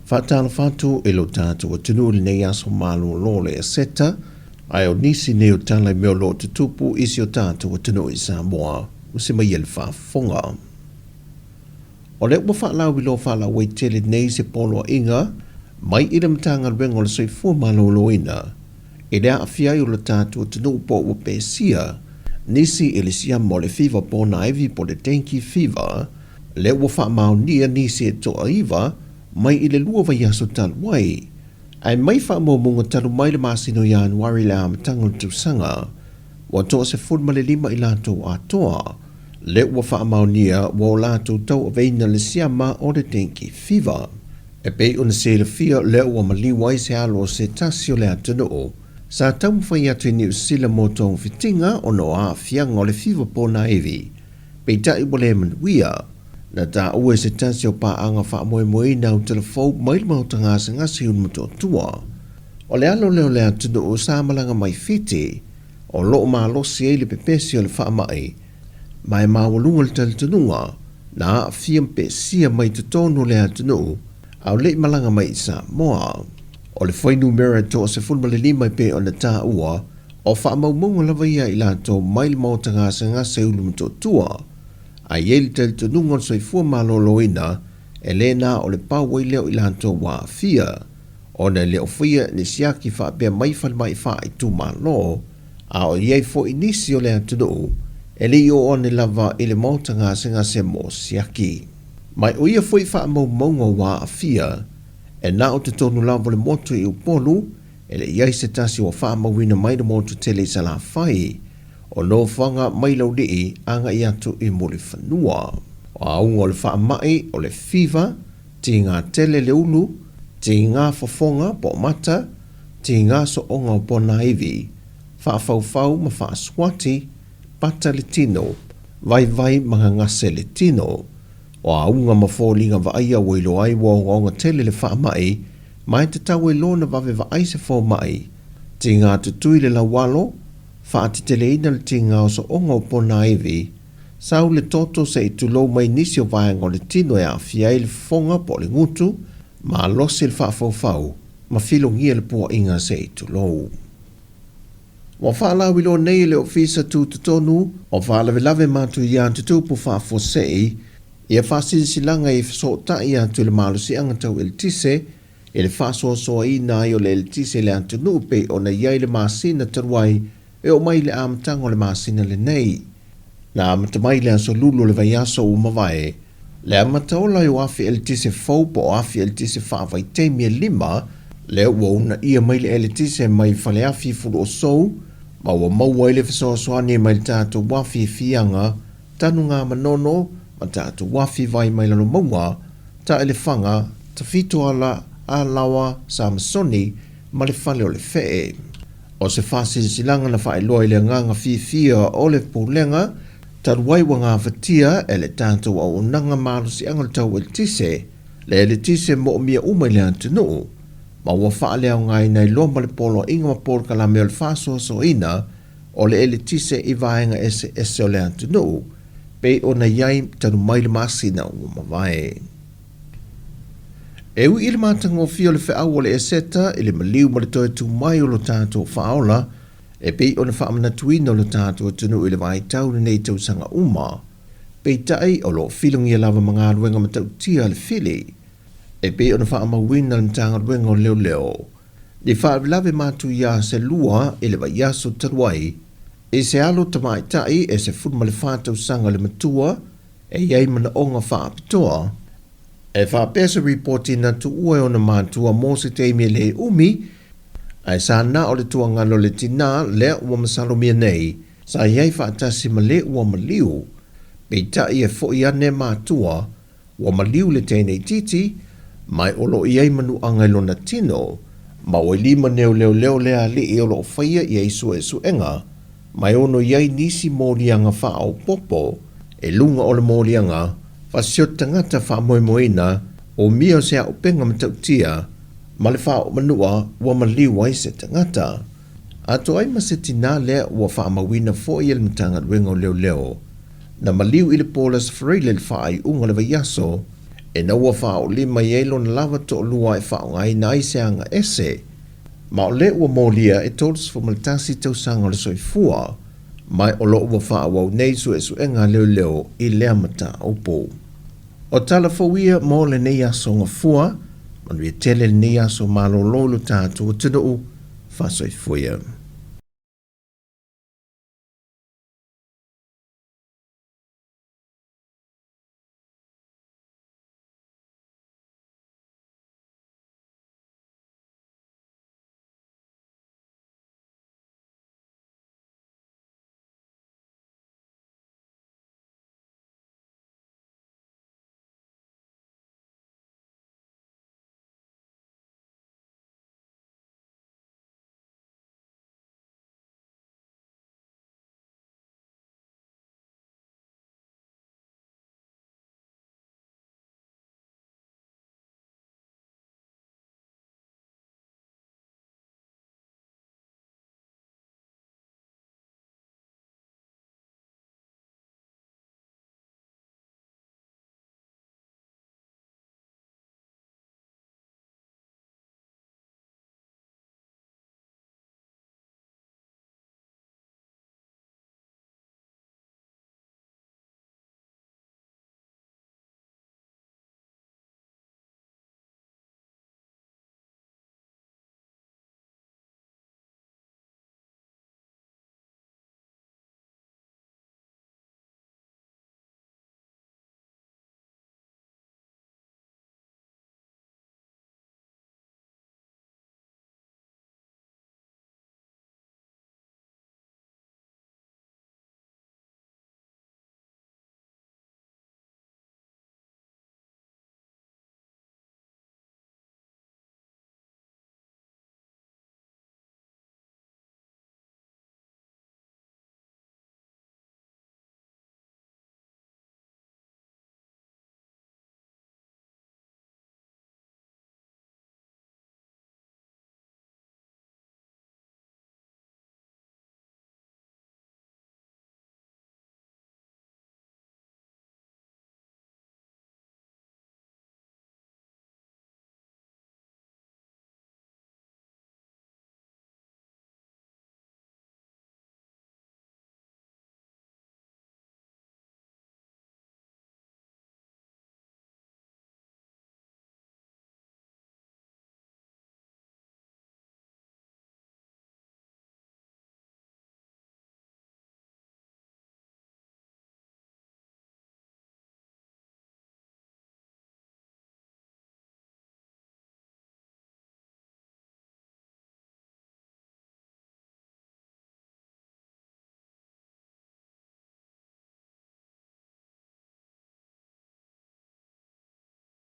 Whātala whātu e lo tātou o tunu le nei aso malo lo le aseta, ai o nisi ne o tala meo lo te tupu isi o tātou o tunu i Sāmoa, o se mai ele whaafonga. O le ua whaalau i lo whaalau e tele nei se polo inga, mai ira matanga rengo le soifua malo lo ina, e rea awhiai o le tātou o tunu po ua pēsia, nisi ele siam mo le fiva po na evi po le dengue fever, le ua whaamau nia nisi e toa iwa, mai i le lua vai aso talu wai. Ai mai whaamomunga talu mai le masino i Anuari le amatanga tu sanga, wa toa se fulma le 5 i lato atoa, le ua whaamau nia wa o lato tau aveina le siama o le dengue fever. E pei una se le fia le ua maliwai se alo se tasio le atunoo, sa tamu whai atu ni usila mo tōng fitinga o no a fianga o le fever po na evi, pei tai wale manuia, na tā ue se tasio pa anga wha moe moe na o telefou mai le mautanga se ngasi un muto tua. O le alo leo le atunu o sāmalanga mai fiti, o loo maa losi e le pepesi o le wha mai, mai maa walunga le talitununga, na a fiampe sia mai tutonu le atunu, au le malanga mai Sāmoa. O le whainu mera to se fulma le 5 pe o le tā ua, o wha maumunga lawa ia i lato mai le mautanga se ngasi un muto tua, a ieli tel tunungon soifua maloloina, e le na o le pāwai leo i lanto wā fia, o na leo fia ni siaki wha bea mai mai wha i tu malo, a o iei fo inisi o le atunu, e li o ne lava i le mautanga singa se mo siaki. Mai o ia fo i wha maumongo wā fia, e na o te tonu lava le motu i upolu, e le iei se tasi o wha mawina mai le motu tele sa la whai, o no whanga mai lau dii anga i atu i mole whanua. O aunga o le wha mai o le fiva, ti ngā tele le ulu, ti ngā whafonga po mata, ti ngā so onga o pona iwi, wha whau ma wha swati, pata le tino, vai mga ngase le tino. O aunga ma fōlinga wa aia wailo ai wa onga tele le wha mai, mai te tau e lona wawe wa aise fō mai, ti ngā tutui le lawalo, whaatitele ina le tinga o so onga o pona iwi, sau le toto se i tulo mai nisi o vaenga o le tino e a fiai le fonga po le ngutu, ma losi le whaafau, ma filongia le pua inga se i tulo. Wa whaalau ilo nei le ofisa tu tutonu, o whaalawe matu i an tutupu whaafo sei, ia whaasisilanga i whasota i atu le malusi angatau il tise, e le whaasoa ina i o le il tise le antunu pe o na iai le maasina taruai, e o mai le amatanga o le masina le nei. Na amata mai le aso lulu le vai aso o mawae, le amata ola i o afi el tise fau po o afi el tise whaavai te mia 5, le ua una ia mai le el tise mai whale afi furu o sou, ma ua maua ile fisoasoani mai le tātou wafi fianga, tanu ngā manono, ma tātou wafi vai mai lalo maua, ta ele whanga, ta fito ala, a lawa, sa masoni, ma le whale o le fee. O se whaasisilanga na whaeloa i le nganga fia o le pūlenga, taruai wa ngā whatia e le tātou au nanga malusi angal tau el tise, le tise mo mia umai le antunu, ma ua whaalea ngai nei loma le polo inga ma polo kalame o le whaasoa so ina, o le tise i vaenga ese o le antunu, pe o na iai tanu mai le masina o mawai. E ui ili mātanga o fio le whaau o le eseta, ili maliu ma le toi tu mai o lo tātou whaola, e pei o na whaamana tuina o lo tātou tunu ili vai tau nei tau sanga uma, pei tai o lo filungi e lava mga aruenga ma tau tia le fili, e pei o na whaamawina le mtanga aruenga o leo. Ni whaalawe mātu ia se lua ili vai yaso taruai, e se alo tamai tai e se funma le whātau sanga le matua, e iei mana onga whaapitoa, e whaapesa reporti na tu ue o na mātua mō se teimia le umi, ai sa na o le tua ngalo le tina le ua masalomia nei, sa iei whaatasi ma le ua maliu, pei tai e fo ia ne mātua, ua maliu le tēnei titi, mai olo iei manu angailo na tino, ma o 5 leo lea li i olo whaia iei su enga, mai ono iei nisi mōlianga wha au popo, e lunga o le mōlianga, Fasio tangata wha moina o mia se a upenga matautia, ma le wha o manua ua maliu ai se tangata. Ato ai ma se tina lea ua wha mawina fo i el matanga ruenga o leo. Na maliu i le polas freile le wha ai unga le vaiaso, E na ua whao lima i eilo na lava to lua e whao ngai na iseanga ese. Ma o le ua mōlia e tōtus fo maltasi tausanga le soifua, mai o lo ua whao au nei su e su enga leo i lea mata upo. O tala fawia mo le nei aso nga fua, manui tele le nei aso malo lolo tātua tino u, fa soifuia.